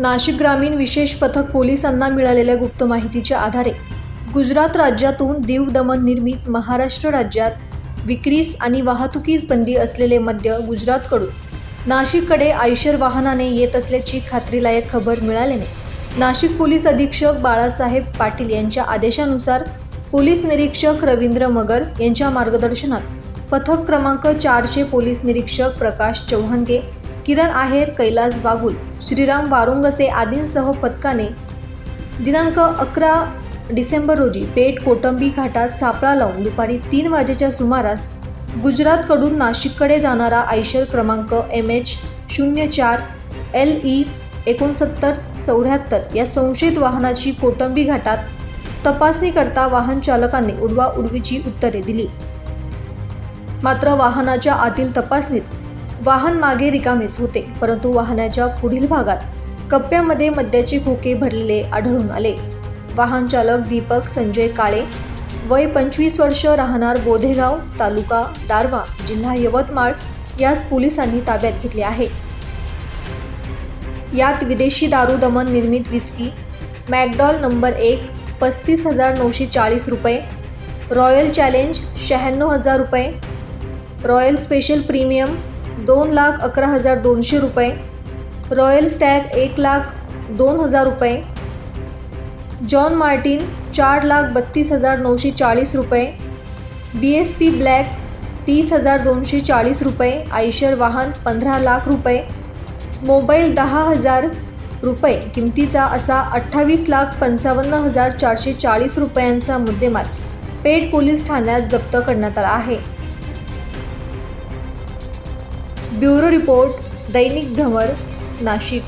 नाशिक ग्रामीण विशेष पथक पोलिसांना मिळालेल्या गुप्त माहितीच्या आधारे गुजरात राज्यातून दीव दमन निर्मित महाराष्ट्र राज्यात विक्रीस आणि वाहतुकीस बंदी असलेले मद्य गुजरातकडून नाशिककडे आयशर वाहनाने येत असल्याची खात्रीलायक खबर मिळाल्याने नाशिक पोलीस अधीक्षक बाळासाहेब पाटील यांच्या आदेशानुसार पोलीस निरीक्षक रवींद्र मगर यांच्या मार्गदर्शनात पथक क्रमांक 4चे पोलीस निरीक्षक प्रकाश चौहानगे, किरण आहेर, कैलास बागुल, श्रीराम वारुंगसे आदींसह पथकाने दिनांक 11 डिसेंबर रोजी पेठ कोटंबी घाटात सापळा लावून दुपारी 3 वाजेच्या सुमारास गुजरातकडून नाशिककडे जाणारा आयशर क्रमांक MH04 LE 6974 या संशयित वाहनाची कोटंबी घाटात तपासणी करता वाहन चालकांनी उडवाउडवीची उत्तरे दिली। मात्र वाहनाच्या आतील तपासणीत वाहन मागे रिकामेच होते, परंतु वाहनाच्या पुढील भागात कप्प्यामध्ये मद्याचे खोके भरलेले आढळून आले। वाहन चालक दीपक संजय काळे, वय 25 वर्ष, राहणार बोधेगाव, तालुका दारव्हा, जिल्हा यवतमाळ यास पोलिसांनी ताब्यात घेतले आहे। यात विदेशी दारू दमन निर्मित विस्की मॅकडॉल नंबर 1 35,940 रुपये, रॉयल चॅलेंज 96,000 रुपये, रॉयल स्पेशल प्रीमियम 2,11,200 रुपये, रॉयल स्टॅग 1,02,000 रुपये, जॉन मार्टिन 4,32,940 रुपये, DSP ब्लॅक 30,240 रुपये, आयशर वाहन 15 लाख रुपये, मोबाईल 10,000 रुपये किमतीचा असा 28,55,440 रुपयांचा मुद्देमाल पेठ पोलीस ठाण्यात जप्त करण्यात आला आहे। ब्युरो रिपोर्ट, दैनिक भ्रमर, नाशिक।